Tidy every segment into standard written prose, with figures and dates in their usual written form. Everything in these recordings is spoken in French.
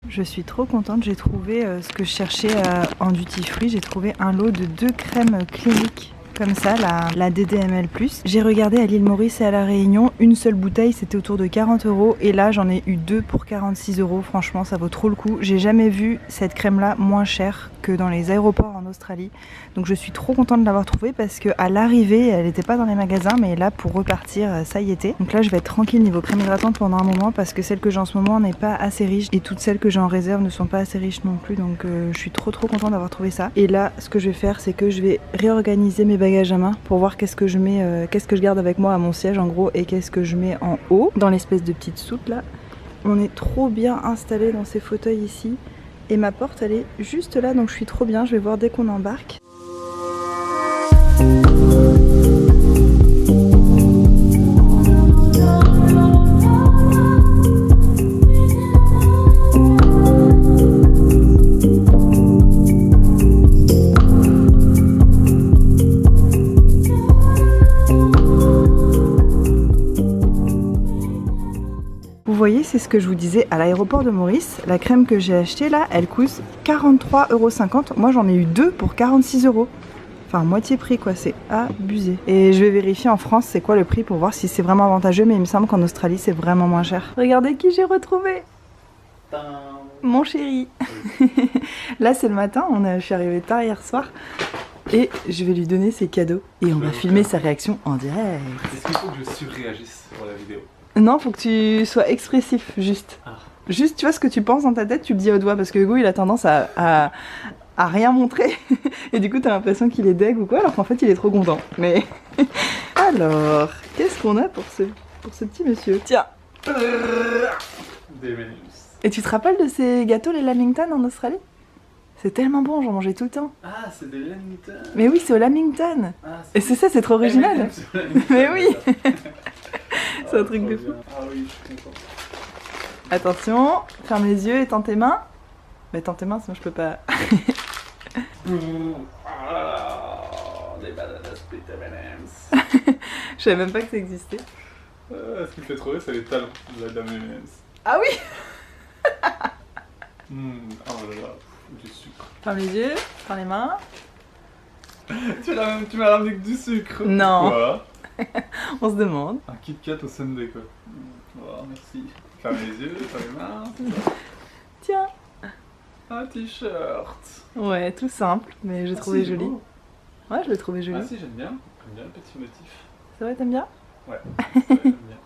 Je suis trop contente, j'ai trouvé ce que je cherchais en duty free. J'ai trouvé un lot de 2 crèmes cliniques comme ça, la DDML+. J'ai regardé à l'île Maurice et à la Réunion, une seule bouteille c'était autour de 40 € et là j'en ai eu 2 pour 46 €. Franchement ça vaut trop le coup. J'ai jamais vu cette crème là moins chère que dans les aéroports en Australie. Donc je suis trop contente de l'avoir trouvée parce qu'à l'arrivée elle n'était pas dans les magasins, mais là pour repartir ça y était. Donc là je vais être tranquille niveau crème hydratante pendant un moment parce que celle que j'ai en ce moment n'est pas assez riche et toutes celles que j'ai en réserve ne sont pas assez riches non plus. Donc je suis trop contente d'avoir trouvé ça. Et là ce que je vais faire c'est que je vais réorganiser mes bagages à main pour voir qu'est-ce que je mets, qu'est-ce que je garde avec moi à mon siège en gros et qu'est-ce que je mets en haut dans l'espèce de petite soute là. On est trop bien installé dans ces fauteuils ici et ma porte elle est juste là donc je suis trop bien. Je vais voir dès qu'on embarque. Vous voyez, c'est ce que je vous disais à l'aéroport de Maurice. La crème que j'ai achetée là, elle coûte 43,50 €. Moi j'en ai eu 2 pour 46 €. Enfin moitié prix quoi, c'est abusé. Et je vais vérifier en France c'est quoi le prix pour voir si c'est vraiment avantageux, mais il me semble qu'en Australie c'est vraiment moins cher. Regardez qui j'ai retrouvé. Mon chéri. Là c'est le matin, je suis arrivée tard hier soir. Et je vais lui donner ses cadeaux. Et on va filmer sa réaction en direct. Est-ce qu'il faut que je surréagisse pour la vidéo? Non, faut que tu sois expressif, juste. Ah. Juste, tu vois ce que tu penses dans ta tête, tu le dis au doigt, parce que Hugo, il a tendance à rien montrer. Et du coup, t'as l'impression qu'il est deg ou quoi, alors qu'en fait, il est trop content. Mais... Alors, qu'est-ce qu'on a pour ce petit monsieur? Tiens. Des menus. Et tu te rappelles de ces gâteaux, les Lamington, en Australie? C'est tellement bon, j'en mangeais tout le temps. Ah, c'est des Lamington. Mais oui, c'est au Lamington. Ah, et c'est ça, c'est trop original. Mais oui. C'est un truc de fou. Ah oui, je suis content. Attention, ferme les yeux et tends tes mains. Mais tends tes mains, sinon je peux pas. Des bananas split M&M's. Je savais même pas que ça existait. Ce qui me fait trop rire, c'est les talons de la dame M&M's. Ah oui. Oh là là, du sucre. Ferme les yeux, ferme les mains. Tu m'as ramené que du sucre. Non. Quoi? On se demande. Un Kit Kat au Sunday quoi. Oh, merci. Ferme les yeux, ferme les mains. Tiens. Un t-shirt. Ouais, tout simple, mais j'ai trouvé joli. Beau. Ouais, je l'ai trouvé joli. Ah si, j'aime bien le petit motif. C'est vrai, t'aimes bien? Ouais, j'aime bien.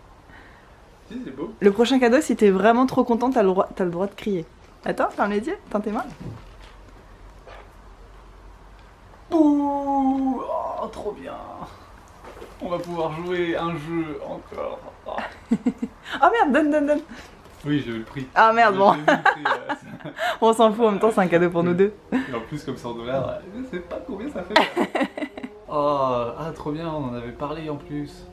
Si, c'est beau. Le prochain cadeau, si t'es vraiment trop content, t'as le droit de crier. Attends, ferme les yeux, tends tes mains. Ouh, oh, trop bien. On va pouvoir jouer un jeu encore. Oh, oh merde, donne. Oui, j'ai eu le prix. Ah merde, bon. J'ai eu le prix, ouais. On s'en fout, en même temps, c'est un cadeau pour nous deux. Et en plus, comme $100, je sais pas combien ça fait. Oh, ah, trop bien, on en avait parlé en plus.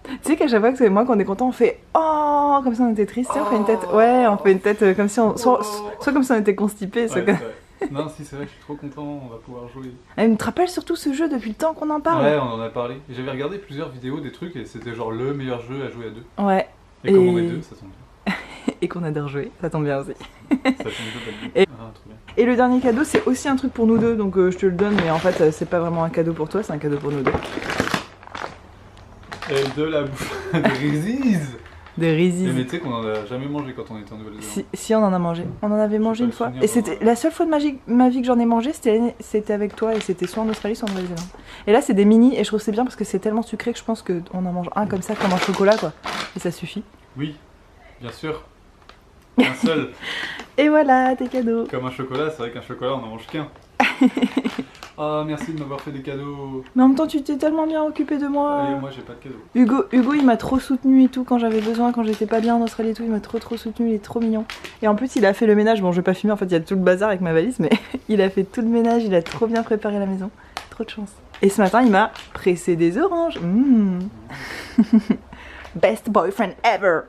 Tu sais qu'à chaque fois que c'est moi qu'on est content, on fait oh comme si on était triste, on fait une tête, ouais, on fait une tête comme si on, soit comme si on était constipé, soit comme... Non, si c'est vrai, je suis trop content, on va pouvoir jouer. Elle me rappelle surtout ce jeu depuis le temps qu'on en parle. Ouais, on en a parlé. J'avais regardé plusieurs vidéos des trucs et c'était genre le meilleur jeu à jouer à deux. Ouais. Et comme on est deux, ça tombe bien. Et qu'on adore jouer, ça tombe bien aussi. Ça tombe bien. Et... Ah, trop bien. Et le dernier cadeau, c'est aussi un truc pour nous deux, donc je te le donne, mais en fait, c'est pas vraiment un cadeau pour toi, c'est un cadeau pour nous deux. Et de la bouffe, des Reese's. Des Reese's. Mais tu sais qu'on en a jamais mangé quand on était en Nouvelle-Zélande. Si, on en a mangé. On en avait mangé une fois. Et c'était la seule fois de ma vie que j'en ai mangé, c'était avec toi, et c'était soit en Australie, soit en Nouvelle-Zélande. Et là, c'est des mini, et je trouve que c'est bien parce que c'est tellement sucré que je pense qu'on en mange un comme ça, comme un chocolat, quoi. Et ça suffit. Oui, bien sûr. Un seul. Et voilà, tes cadeaux. Comme un chocolat, c'est vrai qu'un chocolat, on n'en mange qu'un. Oh, merci de m'avoir fait des cadeaux. Mais en même temps, tu t'es tellement bien occupé de moi. Et moi, j'ai pas de cadeaux. Hugo, il m'a trop soutenu et tout quand j'avais besoin, quand j'étais pas bien en Australie et tout. Il m'a trop soutenu, il est trop mignon. Et en plus, il a fait le ménage. Bon, je vais pas filmer, en fait, il y a tout le bazar avec ma valise, mais il a fait tout le ménage, il a trop bien préparé la maison. Trop de chance. Et ce matin, il m'a pressé des oranges. Best boyfriend ever.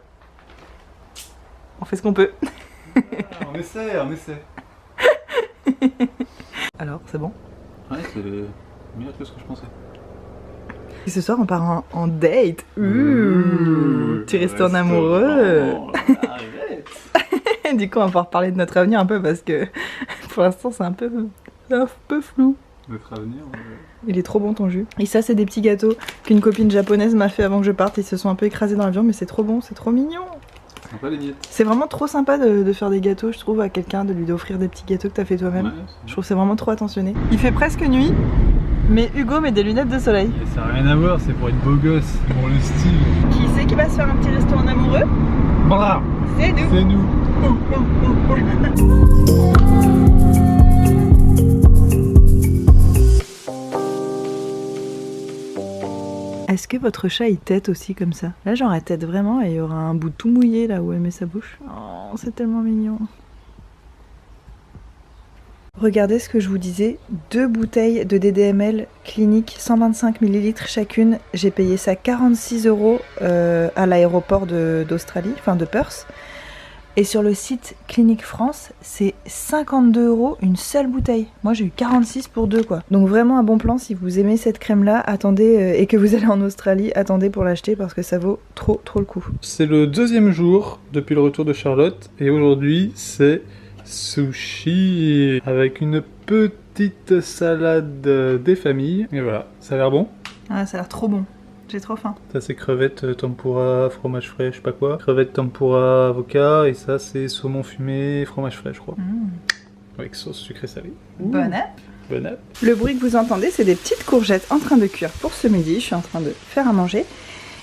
On fait ce qu'on peut. On essaie. Alors, c'est bon? Ouais, c'est mieux que ce que je pensais. Et ce soir, on part en date. Tu restes en amoureux. Arrête. Du coup, on va pouvoir parler de notre avenir un peu parce que pour l'instant, c'est un peu flou. Notre avenir. Il est trop bon ton jus. Et ça, c'est des petits gâteaux qu'une copine japonaise m'a fait avant que je parte. Ils se sont un peu écrasés dans l'avion, mais c'est trop bon, c'est trop mignon. C'est sympa les miettes. C'est vraiment trop sympa de faire des gâteaux, je trouve, à quelqu'un, de lui offrir des petits gâteaux que t'as fait toi-même. Ouais, je trouve que c'est vraiment trop attentionné. Il fait presque nuit, mais Hugo met des lunettes de soleil. Et ça n'a rien à voir, c'est pour être beau gosse, pour le style. Qui c'est qui va se faire un petit resto en amoureux? Voilà. C'est nous. C'est nous. Est-ce que votre chat il tète aussi comme ça? Là genre elle tète vraiment et il y aura un bout tout mouillé là où elle met sa bouche. Oh c'est tellement mignon. Regardez ce que je vous disais, 2 bouteilles de DDML clinique 125 ml chacune. J'ai payé ça 46 € à l'aéroport d'Australie, enfin de Perth. Et sur le site Clinique France, c'est 52 € une seule bouteille. Moi j'ai eu 46 pour 2 quoi. Donc vraiment un bon plan si vous aimez cette crème là, attendez et que vous allez en Australie, attendez pour l'acheter parce que ça vaut trop le coup. C'est le 2e jour depuis le retour de Charlotte et aujourd'hui c'est sushi avec une petite salade des familles. Et voilà, ça a l'air bon. Ah ça a l'air trop bon. J'ai trop faim. Ça c'est crevettes, tempura, fromage frais, je sais pas quoi. Crevettes, tempura, avocat. Et ça c'est saumon fumé, fromage frais je crois. Avec sauce sucrée salée. Bon app. Bon app. Le bruit que vous entendez c'est des petites courgettes en train de cuire pour ce midi. Je suis en train de faire à manger.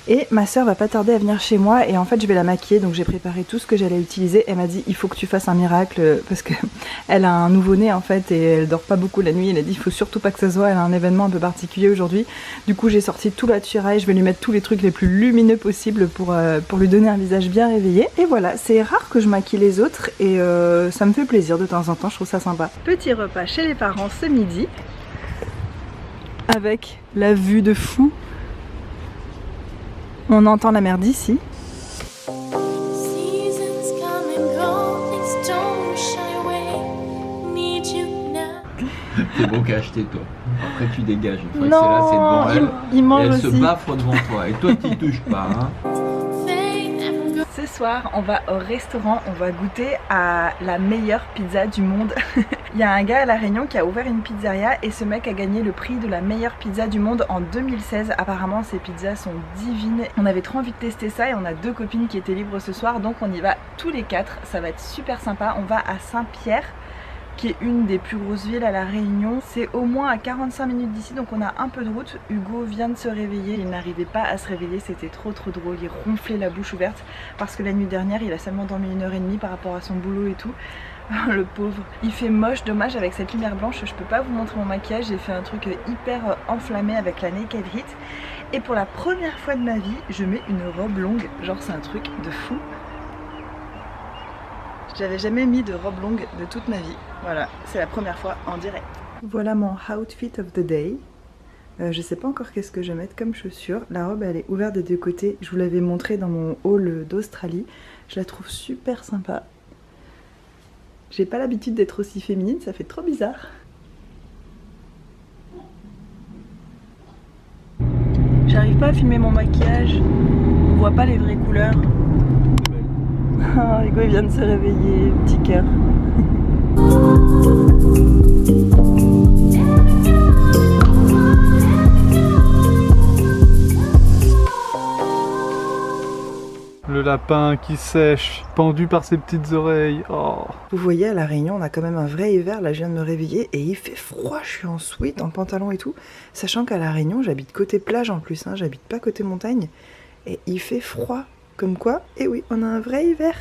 Et ma soeur va pas tarder à venir chez moi et en fait je vais la maquiller donc j'ai préparé tout ce que j'allais utiliser. Elle m'a dit il faut que tu fasses un miracle parce que elle a un nouveau-né en fait et elle dort pas beaucoup la nuit. Elle a dit il faut surtout pas que ça se voit, elle a un événement un peu particulier aujourd'hui. Du coup j'ai sorti tout l'attirail, je vais lui mettre tous les trucs les plus lumineux possibles pour lui donner un visage bien réveillé. Et voilà, c'est rare que je maquille les autres et ça me fait plaisir de temps en temps, je trouve ça sympa. Petit repas chez les parents ce midi avec la vue de fou. On entend la mer d'ici. T'es bon qu'à acheter toi. Après tu dégages une fois Non, que c'est là, c'est devant elle. il mange et elle aussi. se baffre devant toi. Et toi t'y touches pas. Hein. Ce soir, on va au restaurant, on va goûter à la meilleure pizza du monde. Il y a un gars à La Réunion qui a ouvert une pizzeria et ce mec a gagné le prix de la meilleure pizza du monde en 2016. Apparemment, ces pizzas sont divines. On avait trop envie de tester ça et on a 2 copines qui étaient libres ce soir, donc on y va tous les 4. Ça va être super sympa. On va à Saint-Pierre, qui est une des plus grosses villes à La Réunion. C'est au moins à 45 minutes d'ici, donc on a un peu de route. Hugo vient de se réveiller, il n'arrivait pas à se réveiller, c'était trop drôle, il ronflait la bouche ouverte parce que la nuit dernière il a seulement dormi 1h30 par rapport à son boulot et tout. Le pauvre, il fait moche, dommage avec cette lumière blanche, je peux pas vous montrer mon maquillage, j'ai fait un truc hyper enflammé avec la Naked Heat. Et pour la première fois de ma vie, je mets une robe longue, genre c'est un truc de fou. J'avais jamais mis de robe longue de toute ma vie. Voilà, c'est la première fois en direct. Voilà mon outfit of the day. Je sais pas encore qu'est-ce que je vais mettre comme chaussure. La robe elle est ouverte des 2 côtés. Je vous l'avais montré dans mon haul d'Australie. Je la trouve super sympa. J'ai pas l'habitude d'être aussi féminine, ça fait trop bizarre. J'arrive pas à filmer mon maquillage. On voit pas les vraies couleurs. Oh, Hugo il vient de se réveiller, petit cœur. Le lapin qui sèche, pendu par ses petites oreilles. Oh. Vous voyez à La Réunion on a quand même un vrai hiver, là je viens de me réveiller et il fait froid, je suis en sweat, en pantalon et tout. Sachant qu'à La Réunion j'habite côté plage en plus, hein, j'habite pas côté montagne. Et il fait froid, comme quoi, et oui on a un vrai hiver.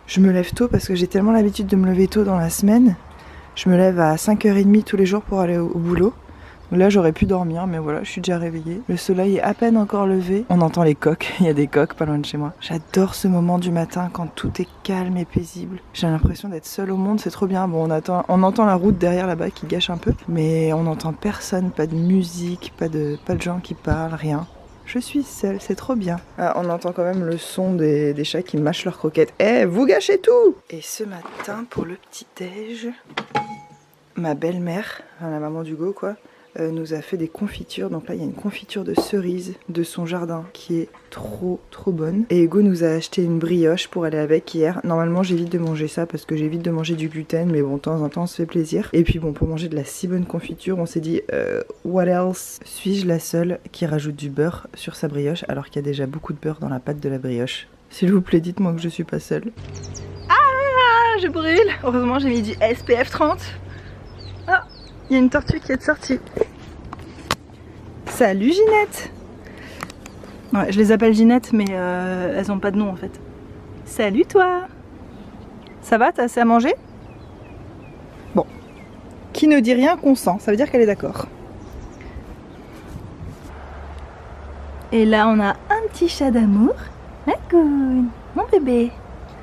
Je me lève tôt parce que j'ai tellement l'habitude de me lever tôt dans la semaine. Je me lève à 5h30 tous les jours pour aller au boulot. Là j'aurais pu dormir mais voilà je suis déjà réveillée. Le soleil est à peine encore levé. On entend les coqs, il y a des coqs pas loin de chez moi. J'adore ce moment du matin quand tout est calme et paisible. J'ai l'impression d'être seule au monde, c'est trop bien. Bon on entend la route derrière là-bas qui gâche un peu. Mais on n'entend personne, pas de musique, pas de gens qui parlent, rien. Je suis seule, c'est trop bien. Ah, on entend quand même le son des chats qui mâchent leurs croquettes. Eh, vous gâchez tout! Et ce matin, pour le petit-déj, ma belle-mère, enfin, la maman d'Hugo quoi, nous a fait des confitures. Donc là il y a une confiture de cerise de son jardin qui est trop bonne. Et Hugo nous a acheté une brioche pour aller avec hier. Normalement j'évite de manger ça parce que j'évite de manger du gluten, mais bon de temps en temps on se fait plaisir. Et puis bon, pour manger de la si bonne confiture, on s'est dit what else? Suis-je la seule qui rajoute du beurre sur sa brioche alors qu'il y a déjà beaucoup de beurre dans la pâte de la brioche? S'il vous plaît, dites-moi que je suis pas seule. Ah, je brûle. Heureusement j'ai mis du SPF 30. Ah, il y a une tortue qui est sortie. Salut Ginette. Ouais, je les appelle Ginette, mais elles ont pas de nom en fait. Salut toi. Ça va, t'as assez à manger? Bon. Qui ne dit rien consent, ça veut dire qu'elle est d'accord. Et là on a un petit chat d'amour. Macoun, mon bébé.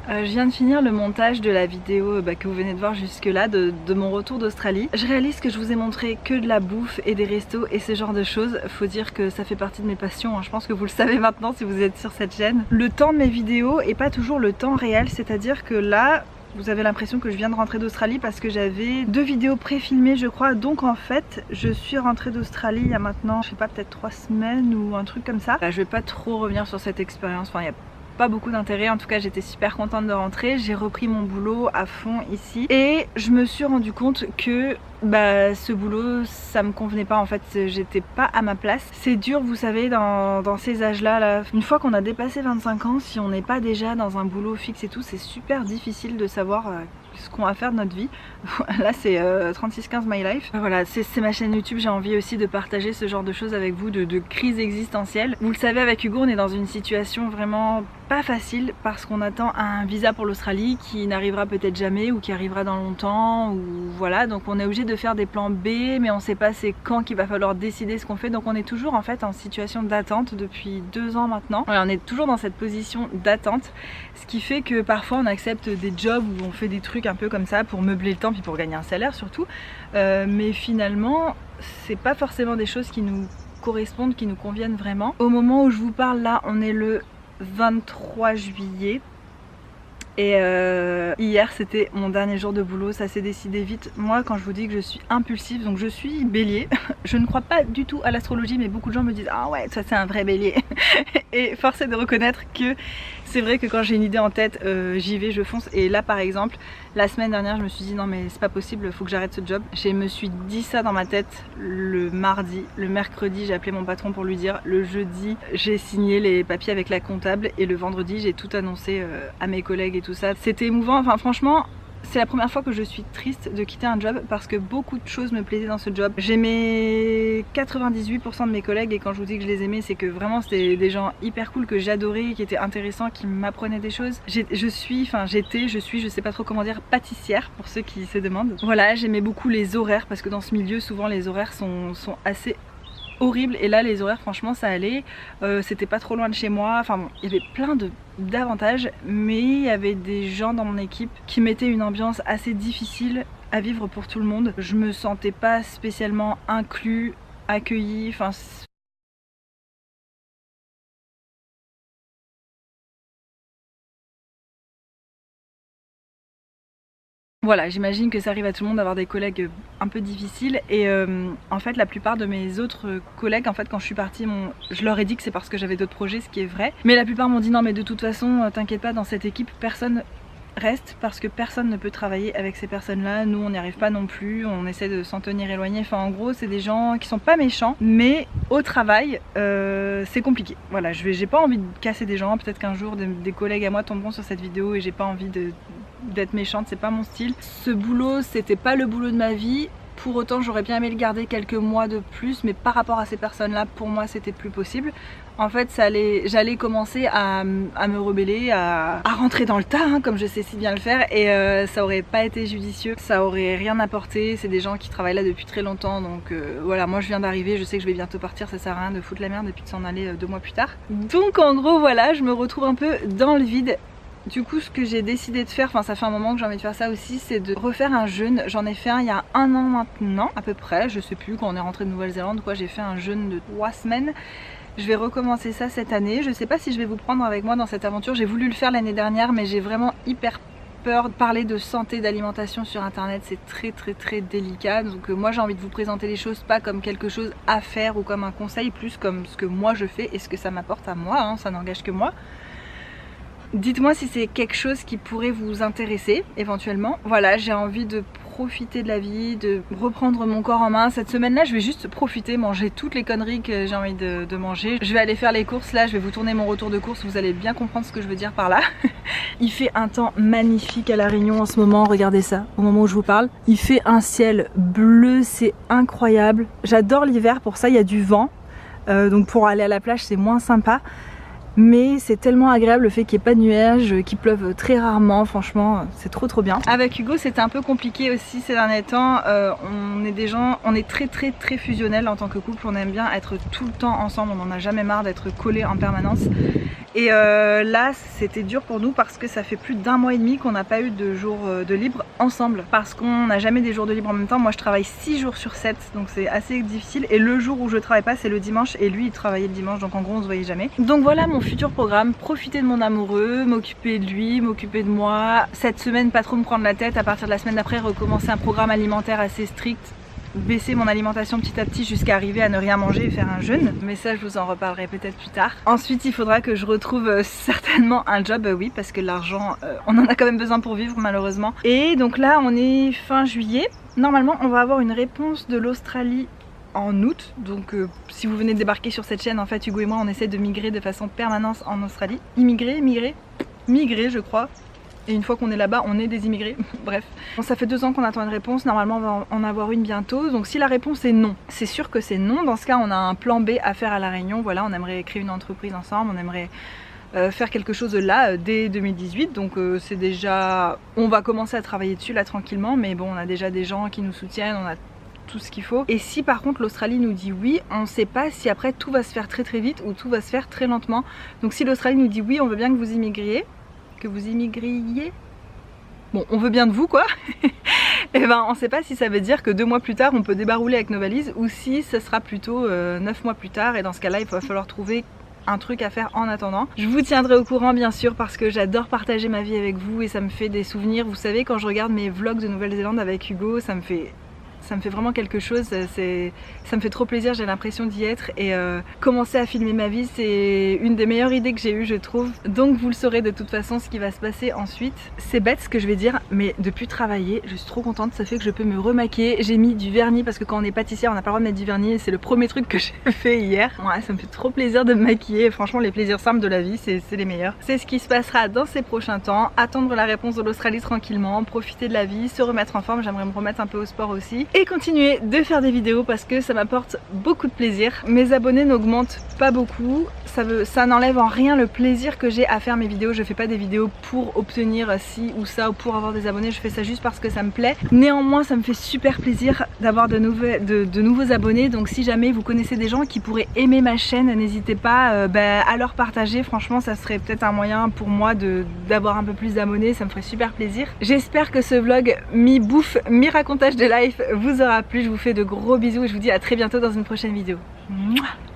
Je viens de finir le montage de la vidéo que vous venez de voir jusque là de mon retour d'Australie. Je réalise que je vous ai montré que de la bouffe et des restos et ce genre de choses. Faut dire que ça fait partie de mes passions, hein. Je pense que vous le savez maintenant si vous êtes sur cette chaîne. Le temps de mes vidéos est pas toujours le temps réel, c'est-à-dire que là vous avez l'impression que je viens de rentrer d'Australie parce que j'avais 2 vidéos pré-filmées je crois. Donc en fait je suis rentrée d'Australie il y a maintenant je sais pas peut-être 3 semaines ou un truc comme ça. Je vais pas trop revenir sur cette expérience, enfin il y a pas beaucoup d'intérêt. En tout cas j'étais super contente de rentrer, j'ai repris mon boulot à fond ici et je me suis rendu compte que ce boulot ça me convenait pas en fait, j'étais pas à ma place. C'est dur vous savez dans ces âges là, une fois qu'on a dépassé 25 ans, si on n'est pas déjà dans un boulot fixe et tout, c'est super difficile de savoir ce qu'on va faire de notre vie. Là c'est 3615 My Life. Voilà, c'est ma chaîne YouTube, j'ai envie aussi de partager ce genre de choses avec vous, de crise existentielle. Vous le savez avec Hugo on est dans une situation vraiment pas facile parce qu'on attend un visa pour l'Australie qui n'arrivera peut-être jamais ou qui arrivera dans longtemps ou voilà, donc on est obligé de faire des plans B mais on sait pas c'est quand qu'il va falloir décider ce qu'on fait, donc on est toujours en fait en situation d'attente depuis 2 ans maintenant. Voilà, on est toujours dans cette position d'attente, ce qui fait que parfois on accepte des jobs où on fait des trucs un peu comme ça pour meubler le temps puis pour gagner un salaire surtout, mais finalement c'est pas forcément des choses qui nous correspondent, qui nous conviennent vraiment. Au moment où je vous parle là on est le 23 juillet et hier c'était mon dernier jour de boulot, ça s'est décidé vite. Moi quand je vous dis que je suis impulsive, donc je suis bélier, je ne crois pas du tout à l'astrologie mais beaucoup de gens me disent ah ouais ça c'est un vrai bélier et force est de reconnaître que c'est vrai que quand j'ai une idée en tête j'y vais, je fonce. Et là par exemple la semaine dernière je me suis dit non mais c'est pas possible, faut que j'arrête ce job. Je me suis dit ça dans ma tête le mardi, le mercredi j'ai appelé mon patron pour lui dire, le jeudi j'ai signé les papiers avec la comptable et le vendredi j'ai tout annoncé à mes collègues et tout ça. C'était émouvant, enfin franchement c'est la première fois que je suis triste de quitter un job parce que beaucoup de choses me plaisaient dans ce job. J'aimais 98% de mes collègues et quand je vous dis que je les aimais c'est que vraiment c'était des gens hyper cool que j'adorais, qui étaient intéressants, qui m'apprenaient des choses. Je suis, je sais pas trop comment dire, pâtissière pour ceux qui se demandent. Voilà, j'aimais beaucoup les horaires parce que dans ce milieu souvent les horaires sont assez horrible et là les horaires franchement ça allait, c'était pas trop loin de chez moi, enfin bon, il y avait plein d'avantages mais il y avait des gens dans mon équipe qui mettaient une ambiance assez difficile à vivre pour tout le monde. Je me sentais pas spécialement inclus, accueilli, enfin voilà, j'imagine que ça arrive à tout le monde d'avoir des collègues un peu difficiles et en fait la plupart de mes autres collègues en fait quand je suis partie, je leur ai dit que c'est parce que j'avais d'autres projets, ce qui est vrai, mais la plupart m'ont dit non mais de toute façon t'inquiète pas, dans cette équipe personne reste parce que personne ne peut travailler avec ces personnes là, nous on n'y arrive pas non plus, on essaie de s'en tenir éloigné, enfin en gros c'est des gens qui sont pas méchants mais au travail c'est compliqué. Voilà, j'ai pas envie de casser des gens, peut-être qu'un jour des collègues à moi tomberont sur cette vidéo et j'ai pas envie d'être méchante, c'est pas mon style. Ce boulot c'était pas le boulot de ma vie, pour autant j'aurais bien aimé le garder quelques mois de plus mais par rapport à ces personnes là pour moi c'était plus possible. En fait j'allais commencer à me rebeller, à rentrer dans le tas hein, comme je sais si bien le faire et ça aurait pas été judicieux, ça aurait rien apporté. C'est des gens qui travaillent là depuis très longtemps donc voilà, moi je viens d'arriver, je sais que je vais bientôt partir, ça sert à rien de foutre la merde et puis de s'en aller 2 mois plus tard. Donc en gros voilà, je me retrouve un peu dans le vide. Du coup ce que j'ai décidé de faire, enfin ça fait un moment que j'ai envie de faire ça aussi, c'est de refaire un jeûne. J'en ai fait un il y a 1 an maintenant à peu près, je sais plus, quand on est rentré de Nouvelle-Zélande quoi, j'ai fait un jeûne de 3 semaines. Je vais recommencer ça cette année, je sais pas si je vais vous prendre avec moi dans cette aventure, j'ai voulu le faire l'année dernière mais j'ai vraiment hyper peur. Parler de santé, d'alimentation sur internet, c'est très délicat. Donc moi j'ai envie de vous présenter les choses pas comme quelque chose à faire ou comme un conseil, plus comme ce que moi je fais et ce que ça m'apporte à moi, hein, ça n'engage que moi. Dites-moi si c'est quelque chose qui pourrait vous intéresser éventuellement. Voilà, j'ai envie de profiter de la vie, de reprendre mon corps en main. Cette semaine-là, je vais juste profiter, manger toutes les conneries que j'ai envie de manger. Je vais aller faire les courses là, je vais vous tourner mon retour de course, vous allez bien comprendre ce que je veux dire par là. Il fait un temps magnifique à La Réunion en ce moment, regardez ça, au moment où je vous parle. Il fait un ciel bleu, c'est incroyable. J'adore l'hiver, pour ça il y a du vent. Donc pour aller à la plage c'est moins sympa. Mais c'est tellement agréable le fait qu'il n'y ait pas de nuages, qu'il pleuve très rarement, franchement c'est trop bien. Avec Hugo c'était un peu compliqué aussi ces derniers temps, on est des gens, on est très fusionnels en tant que couple, on aime bien être tout le temps ensemble, on n'en a jamais marre d'être collés en permanence. Et là c'était dur pour nous parce que ça fait plus d'1 mois et demi qu'on n'a pas eu de jours de libre ensemble. Parce qu'on n'a jamais des jours de libre en même temps, moi je travaille 6 jours sur 7 donc c'est assez difficile. Et le jour où je travaille pas c'est le dimanche et lui il travaillait le dimanche donc en gros on se voyait jamais. Donc voilà mon futur programme, profiter de mon amoureux, m'occuper de lui, m'occuper de moi. Cette semaine pas trop me prendre la tête, à partir de la semaine d'après recommencer un programme alimentaire assez strict. Baisser mon alimentation petit à petit jusqu'à arriver à ne rien manger et faire un jeûne. Mais ça je vous en reparlerai peut-être plus tard. Ensuite il faudra que je retrouve certainement un job, oui parce que l'argent on en a quand même besoin pour vivre malheureusement. Et donc là on est fin juillet. Normalement on va avoir une réponse de l'Australie en août, donc si vous venez de débarquer sur cette chaîne, en fait Hugo et moi on essaie de migrer de façon permanente en Australie. Migrer je crois. Et une fois qu'on est là-bas, on est des immigrés. Bref. Bon, ça fait 2 ans qu'on attend une réponse. Normalement, on va en avoir une bientôt. Donc si la réponse est non, c'est sûr que c'est non. Dans ce cas, on a un plan B à faire à La Réunion. Voilà, on aimerait créer une entreprise ensemble. On aimerait faire quelque chose là dès 2018. Donc c'est déjà... On va commencer à travailler dessus là tranquillement. Mais bon, on a déjà des gens qui nous soutiennent. On a tout ce qu'il faut. Et si par contre l'Australie nous dit oui, on ne sait pas si après tout va se faire très vite ou tout va se faire très lentement. Donc si l'Australie nous dit oui, on veut bien que vous immigriez. Bon, on veut bien de vous quoi. Et ben on sait pas si ça veut dire que 2 mois plus tard on peut débarouler avec nos valises ou si ce sera plutôt 9 mois plus tard et dans ce cas là il va falloir trouver un truc à faire en attendant. Je vous tiendrai au courant bien sûr parce que j'adore partager ma vie avec vous et ça me fait des souvenirs. Vous savez quand je regarde mes vlogs de Nouvelle-Zélande avec Hugo, ça me fait vraiment quelque chose, ça me fait trop plaisir, j'ai l'impression d'y être et commencer à filmer ma vie c'est une des meilleures idées que j'ai eues je trouve. Donc vous le saurez de toute façon ce qui va se passer ensuite. C'est bête ce que je vais dire mais depuis travailler je suis trop contente, ça fait que je peux me remaquiller. J'ai mis du vernis parce que quand on est pâtissière on n'a pas le droit de mettre du vernis et c'est le premier truc que j'ai fait hier. Ouais, ça me fait trop plaisir de me maquiller, franchement les plaisirs simples de la vie c'est les meilleurs. C'est ce qui se passera dans ces prochains temps, attendre la réponse de l'Australie tranquillement, profiter de la vie, se remettre en forme, j'aimerais me remettre un peu au sport aussi. Et continuer de faire des vidéos parce que ça m'apporte beaucoup de plaisir. Mes abonnés n'augmentent pas beaucoup, ça n'enlève en rien le plaisir que j'ai à faire mes vidéos. Je fais pas des vidéos pour obtenir ci ou ça ou pour avoir des abonnés, je fais ça juste parce que ça me plaît. Néanmoins ça me fait super plaisir d'avoir de nouveaux abonnés, donc si jamais vous connaissez des gens qui pourraient aimer ma chaîne, n'hésitez pas à leur partager, franchement ça serait peut-être un moyen pour moi d'avoir un peu plus d'abonnés, ça me ferait super plaisir. J'espère que ce vlog mi-bouffe, mi-racontage de life vous aura plu, je vous fais de gros bisous et je vous dis à très bientôt dans une prochaine vidéo. Mouah.